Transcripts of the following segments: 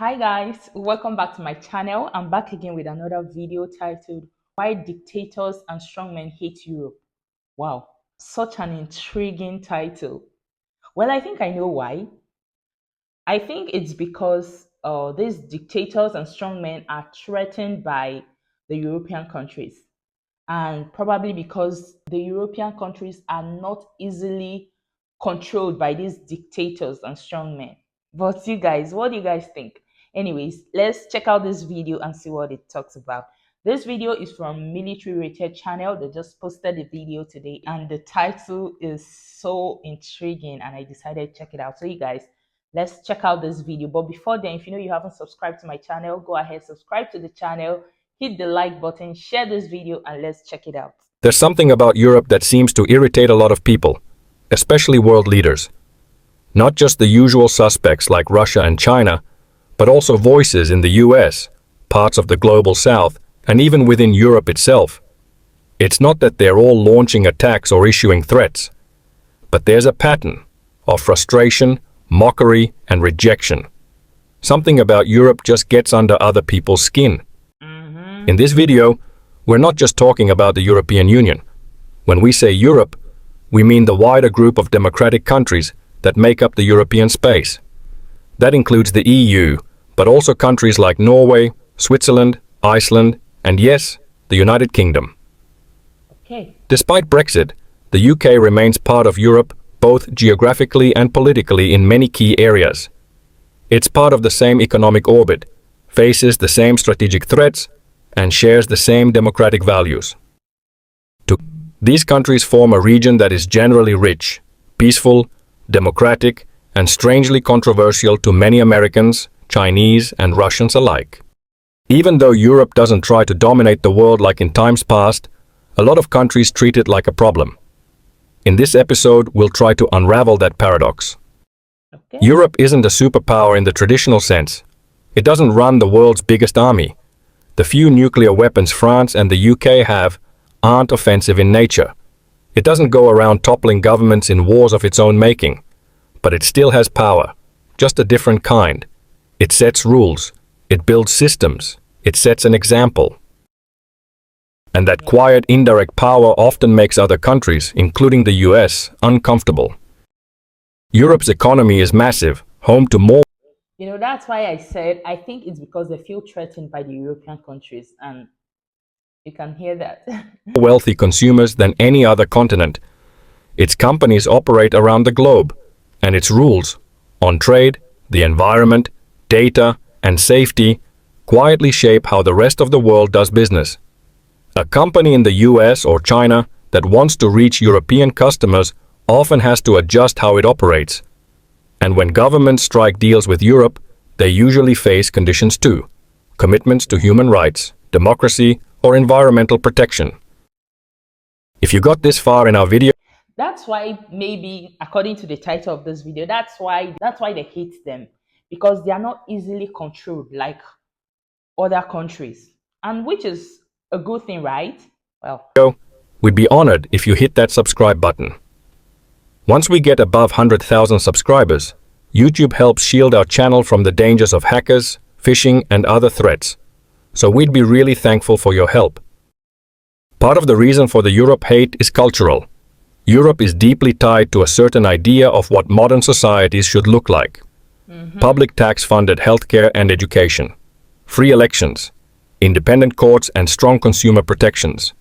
Hi guys, welcome back to my channel. I'm back again with another video titled Why Dictators and Strongmen Hate Europe. Wow, such an intriguing title. Well, I think I know why. I think it's because these dictators and strongmen are threatened by the European countries, and probably because the European countries are not easily controlled by these dictators and strongmen. But you guys, what do you guys think? Anyways, let's check out this video and see what it talks about. This video is from Military Rated channel. They just posted the video today and the title is so intriguing and I decided to check it out. So you guys, let's check out this video. But before then, if you know you haven't subscribed to my channel, go ahead, subscribe to the channel, hit the like button, share this video, and let's check it out. There's something about Europe that seems to irritate a lot of people, especially world leaders. Not just the usual suspects like Russia and China, but also voices in the US, parts of the global south, and even within Europe itself. It's not that they're all launching attacks or issuing threats, but there's a pattern of frustration, mockery, and rejection. Something about Europe just gets under other people's skin. In this video, we're not just talking about the European Union. When we say Europe, we mean the wider group of democratic countries that make up the European space. That includes the EU, but also countries like Norway, Switzerland, Iceland, and yes, the United Kingdom. Okay. Despite Brexit, the UK remains part of Europe both geographically and politically in many key areas. It's part of the same economic orbit, faces the same strategic threats, and shares the same democratic values. These countries form a region that is generally rich, peaceful, democratic, and strangely controversial to many Americans, Chinese, and Russians alike. Even though Europe doesn't try to dominate the world like in times past, a lot of countries treat it like a problem. In this episode, we'll try to unravel that paradox. Okay. Europe isn't a superpower in the traditional sense. It doesn't run the world's biggest army. The few nuclear weapons France and the UK have aren't offensive in nature. It doesn't go around toppling governments in wars of its own making. But it still has power, just a different kind. It sets rules, it builds systems, it sets an example. And that quiet, indirect power often makes other countries, including the US, uncomfortable. Europe's economy is massive, home to more. You know, that's why I said I think it's because they feel threatened by the European countries, and you can hear that. Wealthy consumers than any other continent. Its companies operate around the globe, and its rules on trade, the environment, data, and safety quietly shape how the rest of the world does business. A company in the US or China that wants to reach European customers often has to adjust how it operates. And when governments strike deals with Europe, they usually face conditions too: commitments to human rights, democracy, or environmental protection. If you got this far in our video, That's why, maybe according to the title of this video, that's why they hate them, because they are not easily controlled like other countries, and which is a good thing, right? Well, we'd be honored if you hit that subscribe button. Once we get above 100,000 subscribers, YouTube helps shield our channel from the dangers of hackers, phishing, and other threats. So we'd be really thankful for your help. Part of the reason for the Europe hate is cultural. Europe is deeply tied to a certain idea of what modern societies should look like. Public tax-funded healthcare and education, free elections, independent courts, and strong consumer protections.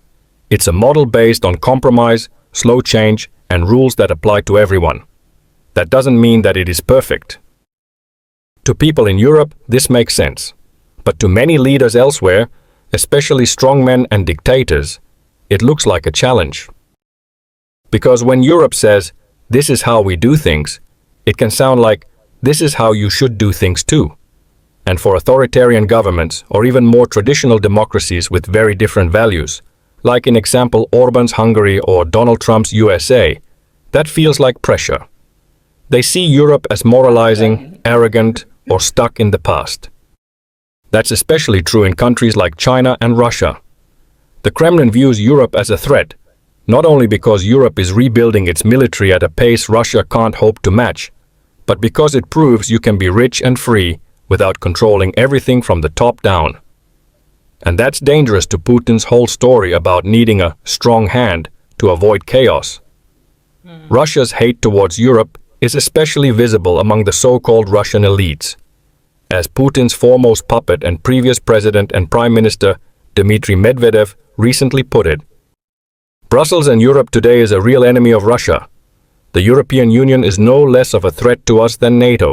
It's a model based on compromise, slow change, and rules that apply to everyone. That doesn't mean that it is perfect. To people in Europe, this makes sense. But to many leaders elsewhere, especially strongmen and dictators, it looks like a challenge. Because when Europe says, "This is how we do things," it can sound like, "This is how you should do things too." And for authoritarian governments, or even more traditional democracies with very different values, like in example Orban's Hungary or Donald Trump's USA, that feels like pressure. They see Europe as moralizing, arrogant, or stuck in the past. That's especially true in countries like China and Russia. The Kremlin views Europe as a threat, not only because Europe is rebuilding its military at a pace Russia can't hope to match, but because it proves you can be rich and free without controlling everything from the top down. And that's dangerous to Putin's whole story about needing a strong hand to avoid chaos. Russia's hate towards Europe is especially visible among the so-called Russian elites. As Putin's foremost puppet and previous president and prime minister Dmitry Medvedev recently put it, Brussels and Europe today is a real enemy of Russia. The European Union is no less of a threat to us than NATO.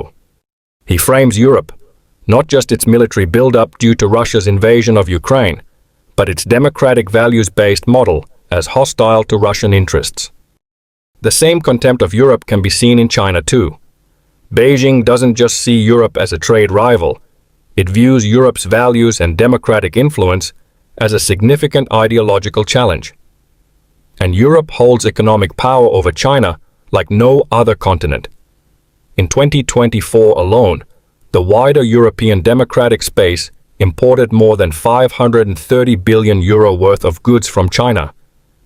He frames Europe, not just its military build-up due to Russia's invasion of Ukraine, but its democratic values-based model as hostile to Russian interests. The same contempt of Europe can be seen in China too. Beijing doesn't just see Europe as a trade rival, it views Europe's values and democratic influence as a significant ideological challenge. And Europe holds economic power over China like no other continent. In 2024 alone, the wider European democratic space imported more than €530 billion worth of goods from China,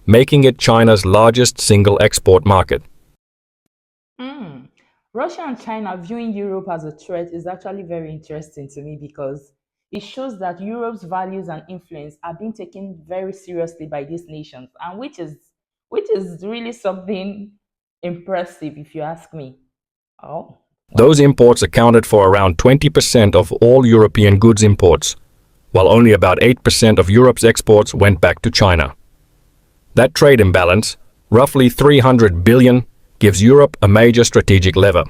making it China's largest single export market. Russia and China viewing Europe as a threat is actually very interesting to me because it shows that Europe's values and influence are being taken very seriously by these nations, and which is really something impressive if you ask me. Oh. Those imports accounted for around 20% of all European goods imports, while only about 8% of Europe's exports went back to China. That trade imbalance, roughly $300 billion, gives Europe a major strategic lever.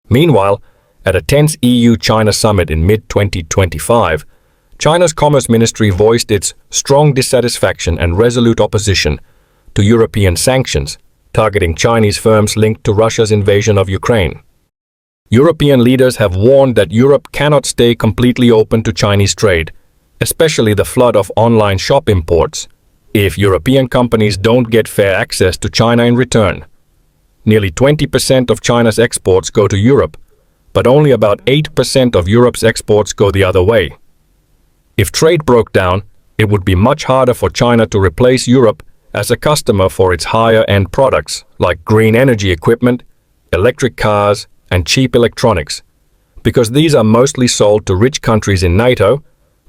Meanwhile, at a tense EU-China summit in mid-2025, China's Commerce Ministry voiced its strong dissatisfaction and resolute opposition to European sanctions targeting Chinese firms linked to Russia's invasion of Ukraine. European leaders have warned that Europe cannot stay completely open to Chinese trade, especially the flood of online shop imports, if European companies don't get fair access to China in return. Nearly 20% of China's exports go to Europe, but only about 8% of Europe's exports go the other way. If trade broke down, it would be much harder for China to replace Europe as a customer for its higher-end products like green energy equipment, electric cars, and cheap electronics, because these are mostly sold to rich countries in NATO,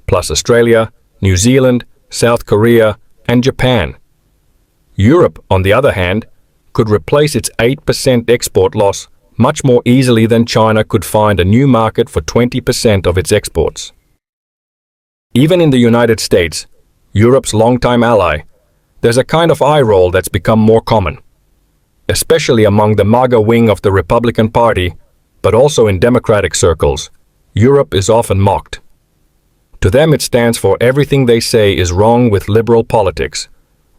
plus Australia, New Zealand, South Korea, and Japan. Europe, on the other hand, could replace its 8% export loss much more easily than China could find a new market for 20% of its exports. Even in the United States, Europe's longtime ally, there's a kind of eye roll that's become more common, especially among the MAGA wing of the Republican Party, but also in Democratic circles. Europe is often mocked. To them, it stands for everything they say is wrong with liberal politics: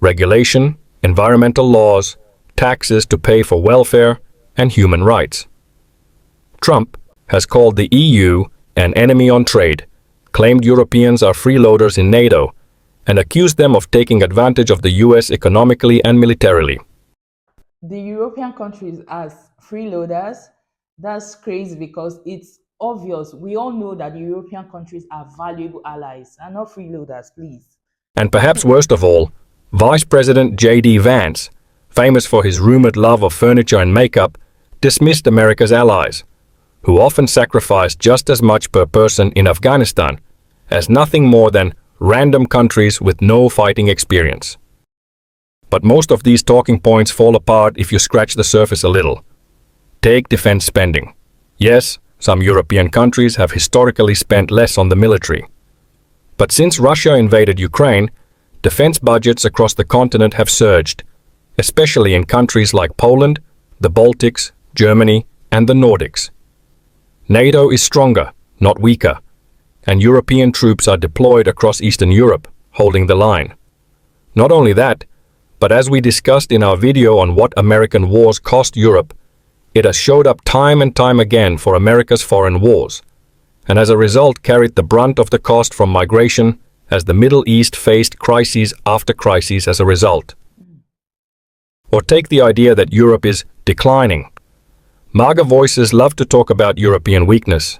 regulation, environmental laws, taxes to pay for welfare, and human rights. Trump has called the EU an enemy on trade, claimed Europeans are freeloaders in NATO, and accused them of taking advantage of the US economically and militarily. The European countries as freeloaders, that's crazy because it's obvious. We all know that the European countries are valuable allies and not freeloaders, please. And perhaps worst of all, Vice President J.D. Vance, famous for his rumored love of furniture and makeup, dismissed America's allies, who often sacrificed just as much per person in Afghanistan, as nothing more than random countries with no fighting experience. But most of these talking points fall apart if you scratch the surface a little. Take defense spending. Yes, some European countries have historically spent less on the military. But since Russia invaded Ukraine, defense budgets across the continent have surged, especially in countries like Poland, the Baltics, Germany, and the Nordics. NATO is stronger, not weaker, and European troops are deployed across Eastern Europe, holding the line. Not only that, but as we discussed in our video on what American wars cost Europe, it has showed up time and time again for America's foreign wars, and as a result carried the brunt of the cost from migration as the Middle East faced crises after crises as a result. Or take the idea that Europe is declining. MAGA voices love to talk about European weakness,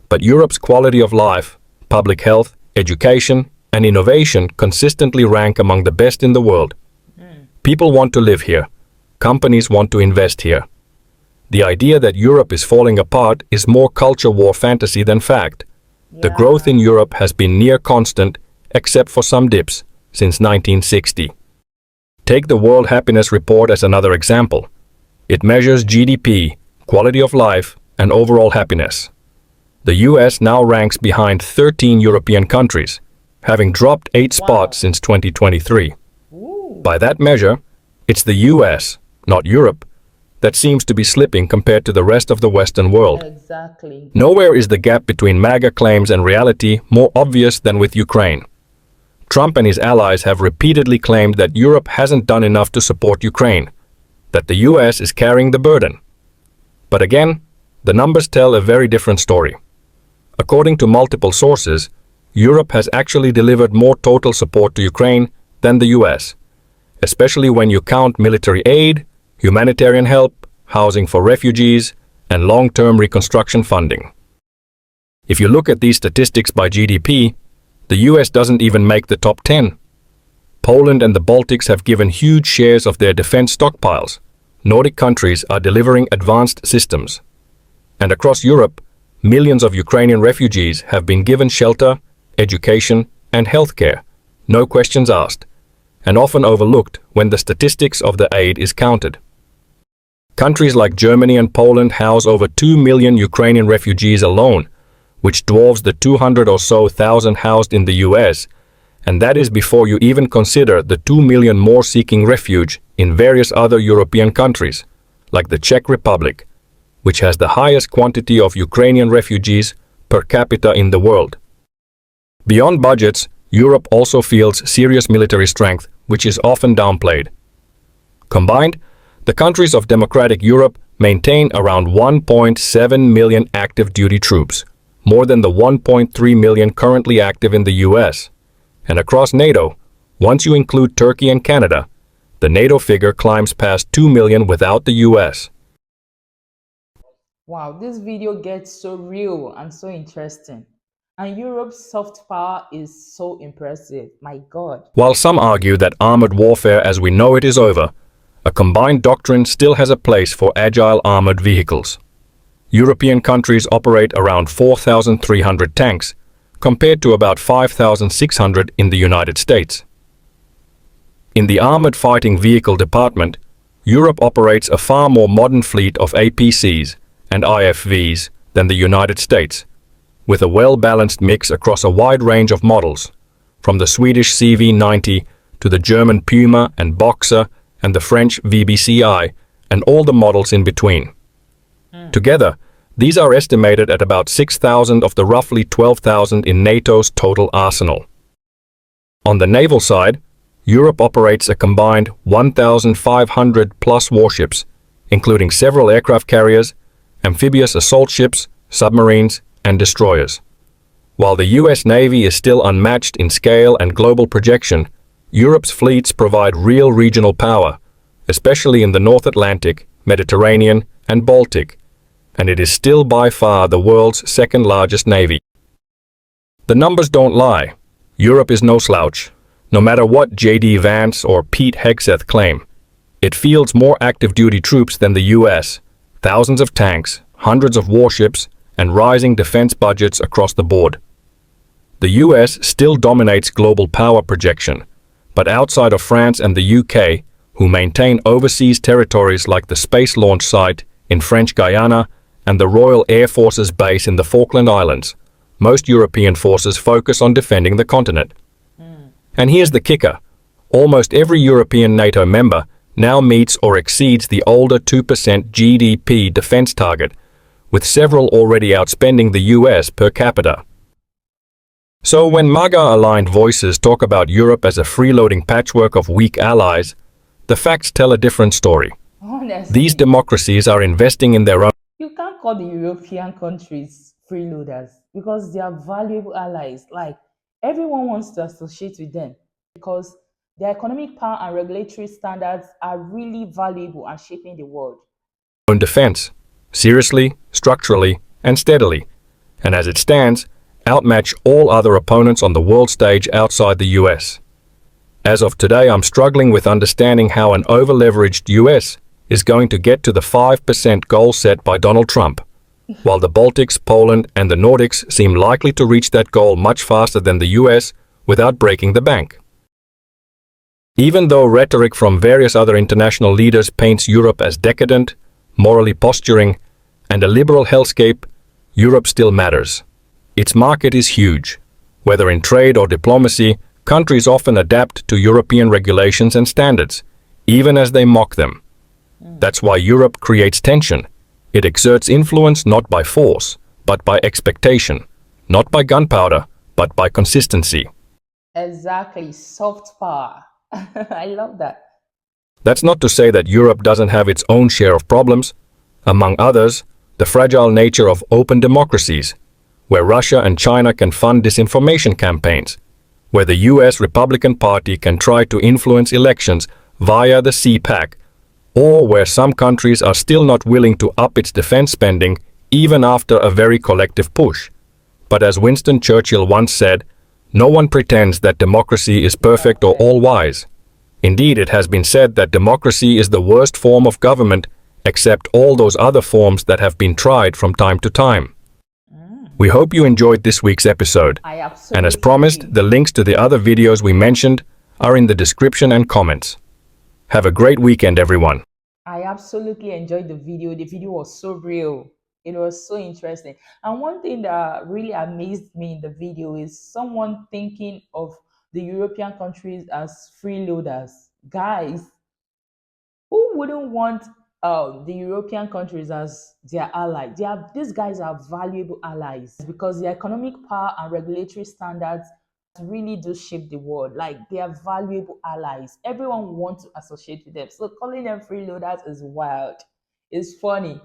but Europe's quality of life, public health, education, and innovation consistently rank among the best in the world. People want to live here. Companies want to invest here. The idea that Europe is falling apart is more culture war fantasy than fact. The growth in Europe has been near constant, except for some dips, since 1960. Take the World Happiness Report as another example. It measures GDP, quality of life, and overall happiness. The US now ranks behind 13 European countries, having dropped 8 spots since 2023. By that measure, it's the US, not Europe, that seems to be slipping compared to the rest of the Western world. Exactly. Nowhere is the gap between MAGA claims and reality more obvious than with Ukraine. Trump and his allies have repeatedly claimed that Europe hasn't done enough to support Ukraine, that the US is carrying the burden. But again, the numbers tell a very different story. According to multiple sources, Europe has actually delivered more total support to Ukraine than the US, especially when you count military aid, humanitarian help, housing for refugees, and long-term reconstruction funding. If you look at these statistics by GDP, the US doesn't even make the top 10. Poland and the Baltics have given huge shares of their defense stockpiles. Nordic countries are delivering advanced systems. And across Europe, millions of Ukrainian refugees have been given shelter, education, and healthcare, no questions asked, and often overlooked when the statistics of the aid is counted. Countries like Germany and Poland house over 2 million Ukrainian refugees alone, which dwarfs the 200 or so thousand housed in the US, and that is before you even consider the 2 million more seeking refuge in various other European countries, like the Czech Republic, which has the highest quantity of Ukrainian refugees per capita in the world. Beyond budgets, Europe also fields serious military strength, which is often downplayed. Combined, the countries of democratic Europe maintain around 1.7 million active duty troops, more than the 1.3 million currently active in the US. And across NATO, once you include Turkey and Canada, the NATO figure climbs past 2 million without the US. Wow, this video gets so real and so interesting. And Europe's soft power is so impressive. My God. While some argue that armored warfare as we know it is over, a combined doctrine still has a place for agile armored vehicles. European countries operate around 4,300 tanks, compared to about 5,600 in the United States. In the armored fighting vehicle department, Europe operates a far more modern fleet of APCs and IFVs than the United States, with a well-balanced mix across a wide range of models, from the Swedish CV90 to the German Puma and Boxer and the French VBCI and all the models in between. Together, these are estimated at about 6,000 of the roughly 12,000 in NATO's total arsenal. On the naval side, Europe operates a combined 1,500 plus warships, including several aircraft carriers, amphibious assault ships, submarines, and destroyers. While the US Navy is still unmatched in scale and global projection, Europe's fleets provide real regional power, especially in the North Atlantic, Mediterranean, and Baltic, and it is still by far the world's second largest navy. The numbers don't lie. Europe is no slouch. No matter what J.D. Vance or Pete Hegseth claim, it fields more active duty troops than the US, thousands of tanks, hundreds of warships, and rising defense budgets across the board. The US still dominates global power projection, but outside of France and the UK, who maintain overseas territories like the Space Launch Site in French Guyana and the Royal Air Force's base in the Falkland Islands, most European forces focus on defending the continent. And here's the kicker. Almost every European NATO member now meets or exceeds the older 2% GDP defense target, with several already outspending the US per capita. So when MAGA-aligned voices talk about Europe as a freeloading patchwork of weak allies, the facts tell a different story. Honestly, These democracies are investing in their own. you can't call the European countries freeloaders because they are valuable allies. Like, everyone wants to associate with them because their economic power and regulatory standards are really valuable and shaping the world. Own defense, seriously, structurally, and steadily, and as it stands, outmatch all other opponents on the world stage outside the US. As of today, I'm struggling with understanding how an over-leveraged US is going to get to the 5% goal set by Donald Trump, while the Baltics, Poland, and the Nordics seem likely to reach that goal much faster than the US without breaking the bank. Even though rhetoric from various other international leaders paints Europe as decadent, morally posturing, and a liberal hellscape, Europe still matters. Its market is huge. Whether in trade or diplomacy, countries often adapt to European regulations and standards, even as they mock them. That's why Europe creates tension. It exerts influence not by force, but by expectation, not by gunpowder, but by consistency. Exactly, soft power. I love that. That's not to say that Europe doesn't have its own share of problems. Among others, the fragile nature of open democracies, where Russia and China can fund disinformation campaigns, where the US Republican Party can try to influence elections via the CPAC, or where some countries are still not willing to up its defense spending even after a very collective push. But as Winston Churchill once said, no one pretends that democracy is perfect or all-wise. Indeed, it has been said that democracy is the worst form of government except all those other forms that have been tried from time to time. We hope you enjoyed this week's episode. I And as absolutely promised, the links to the other videos we mentioned are in the description and comments. Have a great weekend, everyone. I absolutely enjoyed the video. The video was so real. It was so interesting. And one thing that really amazed me in the video is someone thinking of the European countries as freeloaders. Guys, who wouldn't want the European countries as their ally? These guys are valuable allies because their economic power and regulatory standards really do shape the world. Like they are valuable allies. Everyone wants to associate with them. So calling them freeloaders is wild. It's funny.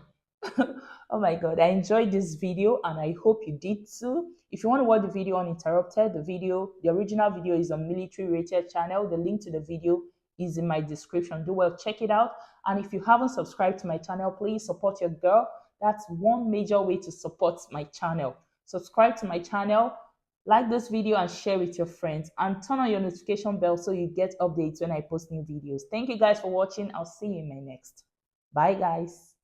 Oh my god, I enjoyed this video and I hope you did too. If you want to watch the video uninterrupted, the original video is on military rated channel. The link to the video is in my description. Do well, check it out. And if you haven't subscribed to my channel, please support your girl. That's one major way to support my channel. Subscribe to my channel, like this video and share with your friends, and turn on your notification bell so you get updates when I post new videos. Thank you guys for watching. I'll see you in my next. Bye guys.